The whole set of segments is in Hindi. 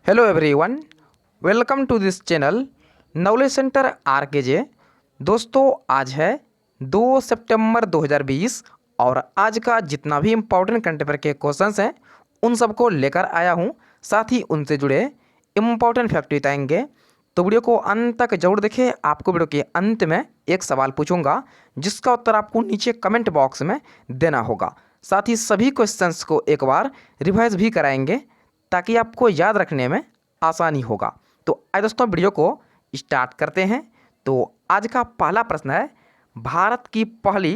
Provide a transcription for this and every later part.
Hello everyone, welcome to this channel knowledge centre RKJ. दोस्तों, आज है 2 सितंबर 2020 और आज का जितना भी इम्पोर्टेंट करंट अफेयर के क्वेश्चंस हैं उन सबको लेकर आया हूं। साथ ही उनसे जुड़े इम्पोर्टेंट फैक्ट बताएंगे, तो वीडियो को अंत तक जरूर देखें। आपको वीडियो के अंत में एक सवाल पूछूंगा जिसका उत्तर आपको नीचे कमेंट बॉक्स में देना होगा। साथ ही सभी क्वेश्चंस को एक बार रिवाइज भी कराएंगे ताकि आपको याद रखने में आसानी होगा। तो आइए दोस्तों, वीडियो को स्टार्ट करते हैं। तो आज का पहला प्रश्न है, भारत की पहली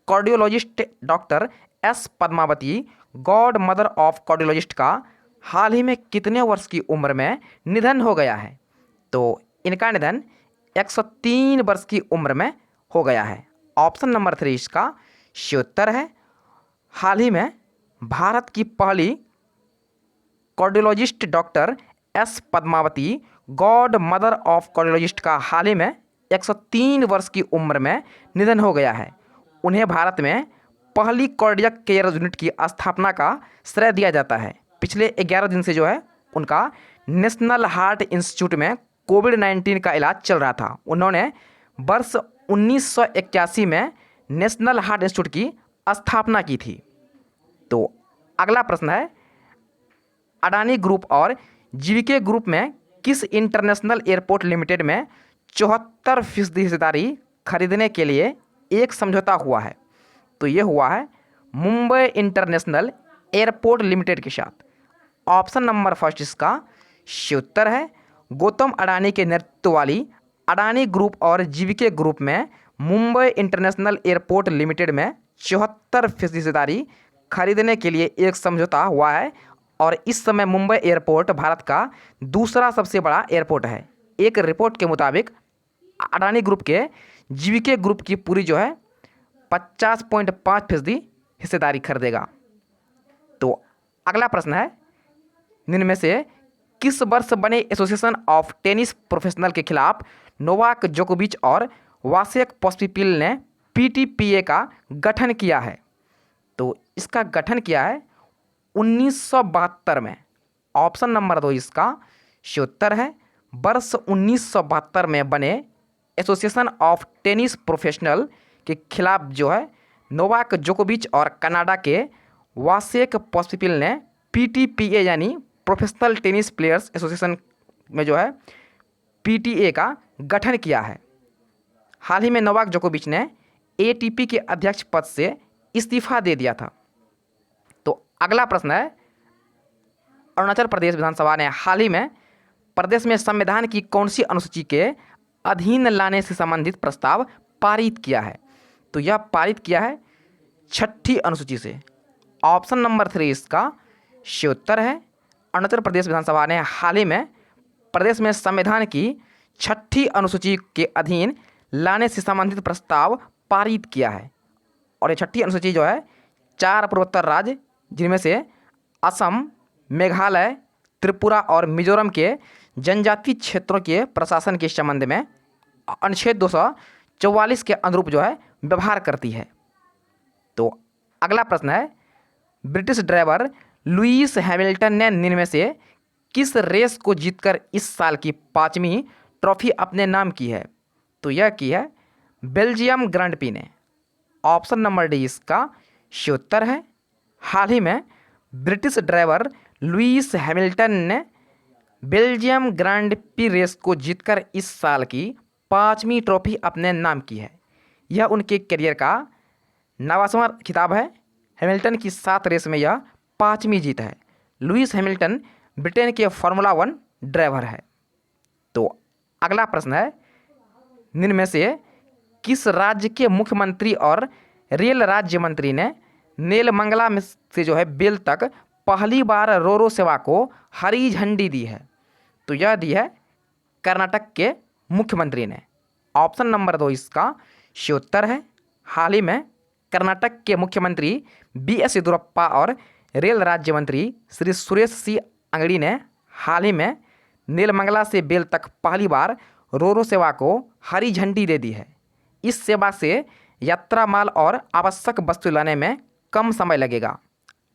cardiologist doctor S Padmavati, God mother of cardiologist का हाल ही में कितने वर्ष की उम्र में निधन हो गया है? तो इनका निधन 103 वर्ष की उम्र में हो गया है। ऑप्शन नंबर 3 इसका सही उत्तर है। हाल ही में भारत की पहली cardiologist doctor S Padmavati, God mother of cardiologist का हाल ही में 103 वर्ष की उम्र में निधन हो गया है। उन्हें भारत में पहली कार्डियक केयर यूनिट की स्थापना का श्रेय दिया जाता है। पिछले 11 दिन से जो है उनका नेशनल हार्ट इंस्टीट्यूट में कोविड-19 का इलाज चल रहा था। उन्होंने वर्ष 1981 में नेशनल हार्ट इंस्टीट्यूट की स्थापना की थी। तो अगला प्रश्न है, अडानी ग्रुप और जीवीके ग्रुप में किस इंटरनेशनल एयरपोर्ट लिमिटेड में 74% हिस्सेदारी खरीदने के लिए एक समझौता हुआ है? तो ये हुआ है मुंबई इंटरनेशनल एयरपोर्ट लिमिटेड के साथ। ऑप्शन नंबर फर्स्ट इसका सही उत्तर है। गौतम अडानी के नेतृत्व वाली अडानी ग्रुप और जीवीके ग्रुप में मुंबई इंटरनेशनल एयरपोर्ट लिमिटेड में 74% हिस्सेदारी खरीदने के लिए एक समझौता हुआ है और इस समय मुंबई एयरपोर्ट भारत का दूसरा सबसे बड़ा एयरपोर्ट है। एक रिपोर्ट के मुताबिक अडानी ग्रुप के जीवीके ग्रुप की पूरी जो है 50.5% हिस्सेदारी खरीदेगा। तो अगला प्रश्न है, निम्न में से किस वर्ष बने एसोसिएशन ऑफ टेनिस प्रोफेशनल के खिलाफ नोवाक जोकोविच और वासेक पोस्पिशिल ने पीटीपीए का गठन किया है? तो इसका गठन किया है 1972 में। ऑप्शन नंबर 2 इसका सही उत्तर है। वर्ष 1972 में बने एसोसिएशन ऑफ टेनिस प्रोफेशनल के खिलाफ जो है नोवाक जोकोविच और कनाडा के वासेक पोस्पिशिल ने पीटीपीए यानी प्रोफेशनल टेनिस प्लेयर्स एसोसिएशन में जो है पीटीए का गठन किया है। हाल ही में नोवाक जोकोविच ने एटीपी के अध्यक्ष पद से इस्तीफा दे दिया था। तो अगला प्रश्न है, अरुणाचल प्रदेश विधानसभा ने हाल ही में प्रदेश में संविधान की कौन सी अनुसूची के अधीन लाने से संबंधित प्रस्ताव पारित किया है? तो यह पारित किया है 6ठी अनुसूची से। ऑप्शन नंबर 3 इसका सही उत्तर है। अरुणाचल प्रदेश विधानसभा ने हाल ही में प्रदेश में संविधान की 6ठी अनुसूची के अधीन लाने से संबंधित प्रस्ताव पारित किया है। और ये 6ठी अनुसूची जो है 4 पूर्वोत्तर राज्य जिनमें से असम, मेघालय, त्रिपुरा और मिजोरम के जनजातीय क्षेत्रों के प्रशासन के संबंध में अनुच्छेद 244 के अनुरूप जो है व्यवहार करती है। तो अगला प्रश्न है, ब्रिटिश ड्राइवर लुईस हैमिल्टन ने निम्न में से किस रेस को जीतकर इस साल की 5वीं ट्रॉफी अपने नाम की है? तो यह की है बेल्जियम ग्रांड प्री ने। ऑप्शन नंबर डी इसका सही उत्तर है। हाल ही में ब्रिटिश ड्राइवर लुईस हैमिल्टन ने बेल्जियम ग्रांड प्री रेस को जीतकर इस साल की 5वीं ट्रॉफी अपने नाम की है। यह उनके करियर का 9वां खिताब है। हैमिल्टन की 7 रेस में यह 5वीं जीत है। लुईस हैमिल्टन ब्रिटेन के फार्मूला 1 ड्राइवर है। तो अगला प्रश्न है, निम्न में से किस राज्य के मुख्यमंत्री और रेल राज्य मंत्री ने नेलमंगला में से जो है बेल तक पहली बार रोरो सेवा को हरी झंडी दी है? तो यह दी है कर्नाटक के मुख्यमंत्री ने। ऑप्शन नंबर 2 इसका सही उत्तर है। हाल ही में कर्नाटक के मुख्यमंत्री बीएस येदियुरप्पा और रेल राज्य मंत्री श्री सुरेश सी अंगड़ी ने हाल ही में नेलमंगला से बेल तक पहली बार रोरो सेवा को हरी झंडी दे दी है। इस सेवा से यात्रा माल और आवश्यक वस्तु लाने में कम समय लगेगा।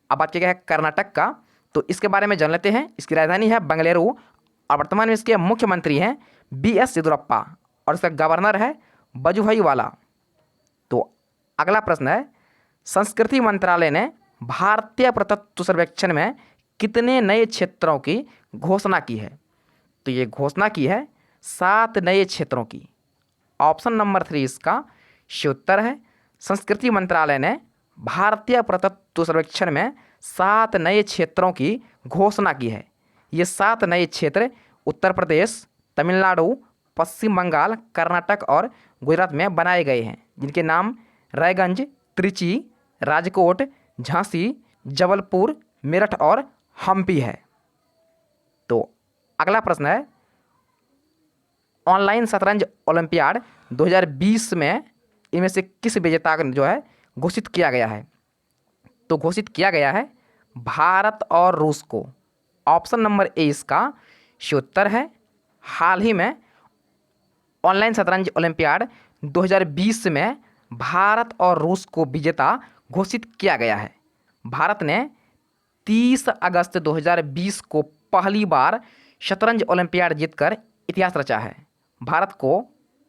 अब बात किया गया है कर्नाटक का, तो इसके बारे में जान लेते हैं। इसकी राजधानी है बेंगलुरु और वर्तमान में इसके मुख्यमंत्री हैं BS येदियुरप्पा और इसका गवर्नर है वजुभाई वाला। तो अगला प्रश्न है, संस्कृति मंत्रालय ने भारतीय पुरातत्व सर्वेक्षण में कितने नए क्षेत्रों की घोषणा की है? तो ये घोषणा की है 7 नए क्षेत्रों की। ऑप्शन नंबर 3 इसका सही उत्तर है। संस्कृति मंत्रालय ने भारतीय पुरातत्व सर्वेक्षण में 7 नए क्षेत्रों की घोषणा की है। ये 7 नए क्षेत्र उत्तर प्रदेश, तमिलनाडु, पश्चिम बंगाल, कर्नाटक और गुजरात में बनाए गए हैं, जिनके नाम रायगंज, त्रिची, राजकोट, झांसी, जबलपुर, मेरठ और हम्पी है। तो अगला प्रश्न है, ऑनलाइन शतरंज ओलंपियाड 2020 में इनमें से किस विजेता जो है घोषित किया गया है? तो घोषित किया गया है भारत और रूस को। ऑप्शन नंबर ए इसका सही उत्तर है। हाल ही में ऑनलाइन शतरंज ओलंपियाड 2020 में भारत और रूस को विजेता घोषित किया गया है। भारत ने 30 अगस्त 2020 को पहली बार शतरंज ओलंपियाड जीतकर इतिहास रचा है। भारत को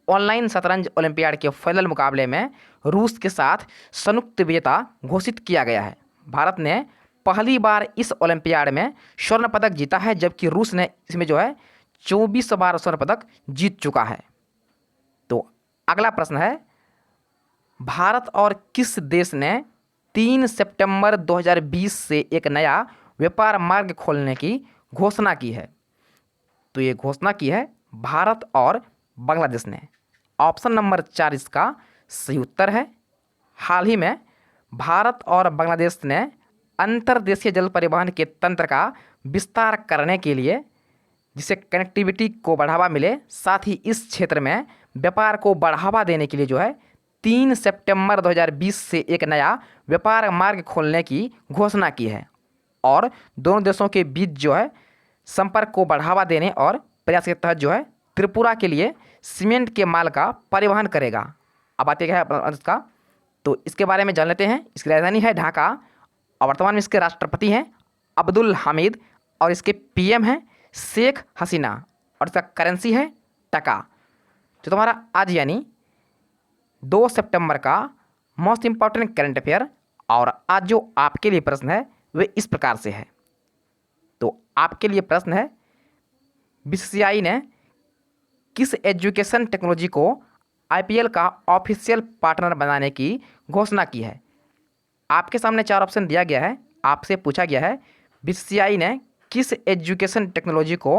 ऑनलाइन शतरंज ओलंपियाड के फाइनल मुकाबले में रूस के साथ संयुक्त विजेता घोषित किया गया है। भारत ने पहली बार इस ओलंपियाड में स्वर्ण पदक जीता है, जबकि रूस ने इसमें जो है 24 बार स्वर्ण पदक जीत चुका है। तो अगला प्रश्न है, भारत और किस देश ने 3 सितंबर 2020 से एक नया व्यापार मार्ग खोलने की घोषणा की है? तो ये घोषणा की है भारत और बांग्लादेश ने। ऑप्शन नंबर 4 इसका सही उत्तर है। हाल ही में भारत और बांग्लादेश ने अंतर्देशीय जल परिवहन के तंत्र का विस्तार करने के लिए, जिससे कनेक्टिविटी को बढ़ावा मिले, साथ ही इस क्षेत्र में व्यापार को बढ़ावा देने के लिए जो है 3 सितंबर 2020 से एक नया व्यापार मार्ग खोलने की घोषणा की है और दोनों देशों के बीच जो है संपर्क को बढ़ावा देने और प्रयास के तहत जो है त्रिपुरा के लिए सीमेंट के माल का परिवहन करेगा। अब आते हैं इसका, तो इसके बारे में जान लेते हैं। इसकी राजधानी है ढाका और वर्तमान में इसके राष्ट्रपति हैं अब्दुल हामिद और इसके PM हैं शेख हसीना और इसका करेंसी है टका। तो तुम्हारा आज यानी 2 सितंबर का मोस्ट इम्पॉर्टेंट करंट अफेयर, और आज जो आपके लिए प्रश्न है वे इस प्रकार से है। तो आपके लिए प्रश्न है, BCCI ने किस एजुकेशन टेक्नोलॉजी को IPL का ऑफिशियल पार्टनर बनाने की घोषणा की है? आपके सामने 4 ऑप्शन दिया गया है। आपसे पूछा गया है BCCI ने किस एजुकेशन टेक्नोलॉजी को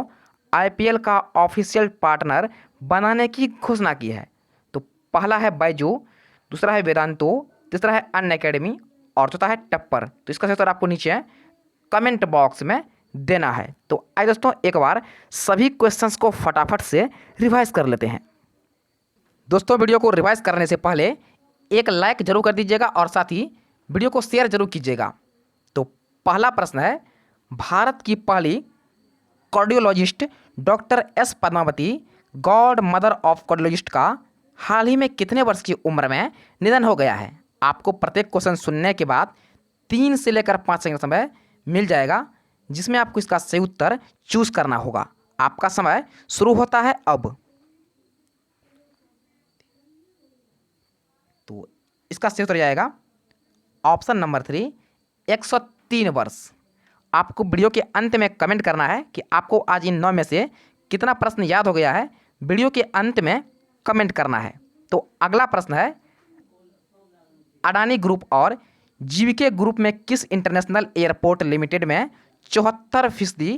IPL का ऑफिशियल पार्टनर बनाने की घोषणा की है? तो पहला है बायजू, दूसरा है वेदांतो, तीसरा है अनअकैडमी और चौथा है टप्पर। तो इसका सही उत्तर आपको नीचे कमेंट बॉक्स में देना है। तो आइए दोस्तों एक बार सभी क्वेश्चंस को फटाफट से रिवाइज कर लेते हैं। दोस्तों वीडियो को रिवाइज करने से पहले एक लाइक जरूर कर दीजिएगा और साथ ही वीडियो को शेयर जरूर कीजिएगा। तो पहला प्रश्न है, भारत की पहली cardiologist doctor S Padmavati, God mother of cardiologist का हाल ही में कितने वर्ष की उम्र में निधन हो गया है? आपको प्रत्येक क्वेश्चन सुनने के बाद 3 से लेकर 5 सेकंड समय मिल जाएगा, जिसमें आपको इसका सही उत्तर चूज करना होगा। आपका समय शुरू होता है अब। तो इसका सही उत्तर जाएगा ऑप्शन नंबर 3 103 वर्ष। आपको वीडियो के अंत में कमेंट करना है कि आपको आज इन 9 में से कितना प्रश्न याद हो गया है। वीडियो के अंत में कमेंट करना है। तो अगला प्रश्न है, अडानी ग्रुप और जीवीके ग्रुप में किस इंटरनेशनल एयरपोर्ट लिमिटेड में 74%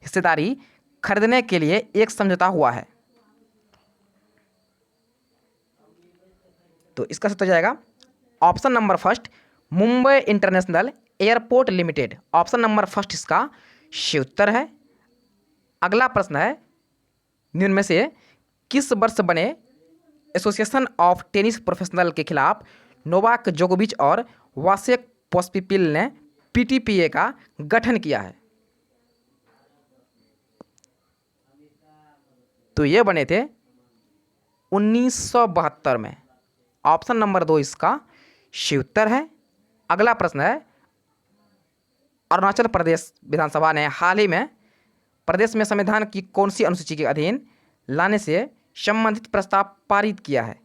हिस्सेदारी खरीदने के लिए एक समझौता हुआ है? तो इसका सही जाएगा option number first Mumbai international airport limited. Option number first इसका सही उत्तर है। अगला प्रश्न है, निम्न में से किस वर्ष बने एसोसिएशन ऑफ टेनिस प्रोफेशनल के खिलाफ नोवाक जोकोविच और वासेक पोस्पिपिल ने PTPA का गठन किया है? तो ये बने थे 1972 में। ऑप्शन नंबर 2 इसका सही उत्तर है। अगला प्रश्न है, अरुणाचल प्रदेश विधानसभा ने हाल ही में प्रदेश में संविधान की कौन सी अनुसूची के अधीन लाने से संबंधित प्रस्ताव पारित किया है?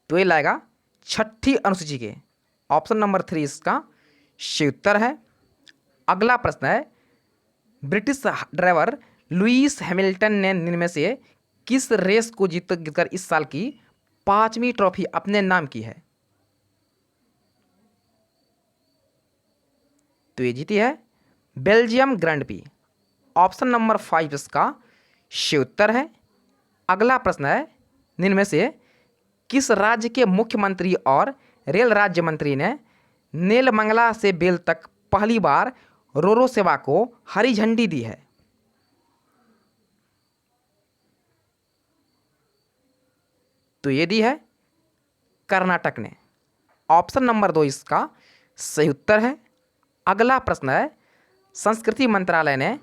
तो ये लाएगा छठी अनुसूची के। ऑप्शन नंबर 3 इसका सही उत्तर है। अगला प्रश्न है, ब्रिटिश ड्राइवर लुईस हैमिल्टन ने निम्न में से किस रेस को जीतकर इस साल की 5वीं ट्रॉफी अपने नाम की है? तो ये जीती है Belgium grand P. Option number 5 इसका सही उत्तर है। अगला प्रश्न है, निम्न में से किस राज्य के मुख्यमंत्री और रेल राज्य मंत्री ने नेलमंगला से बेल तक पहली बार रोरो सेवा को हरी झंडी दी है? तो ये दी है कर्नाटक ने। ऑप्शन नंबर 2 इसका सही उत्तर है। अगला प्रश्न है, संस्कृति मंत्रालय ने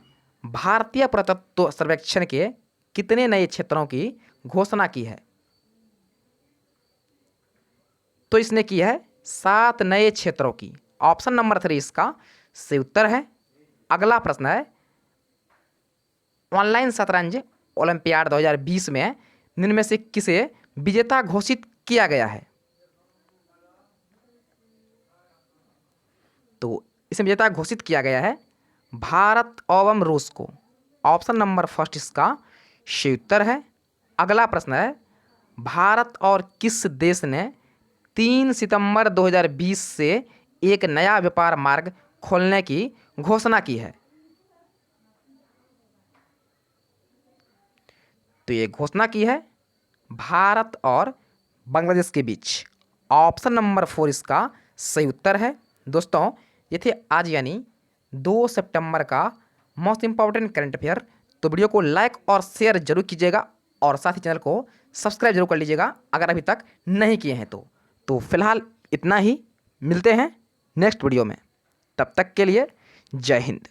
भारतीय पुरातत्व सर्वेक्षण के कितने नए क्षेत्रों की घोषणा की है? तो इसने की है 7 नए क्षेत्रों की। ऑप्शन नंबर 3 इसका सही उत्तर है। अगला प्रश्न है, ऑनलाइन शतरंज ओलंपियाड 2020 में निम्न में से किसे विजेता घोषित किया गया है? तो इसे विजेता घोषित किया गया है भारत एवं रूस को। ऑप्शन नंबर 1 इसका सही उत्तर है। अगला प्रश्न है, भारत और किस देश ने 3 सितंबर 2020 से एक नया व्यापार मार्ग खोलने की घोषणा की है? तो ये घोषणा की है भारत और बांग्लादेश के बीच। ऑप्शन नंबर 4 इसका सही उत्तर है। दोस्तों, ये थे आज यानी 2 सितंबर का मोस्ट इंपॉर्टेंट करंट अफेयर। तो वीडियो को लाइक और शेयर जरूर कीजिएगा और साथ ही चैनल को सब्सक्राइब जरूर कर लीजिएगा अगर अभी तक नहीं किए हैं तो फिलहाल इतना ही। मिलते हैं नेक्स्ट वीडियो में, तब तक के लिए जय हिंद।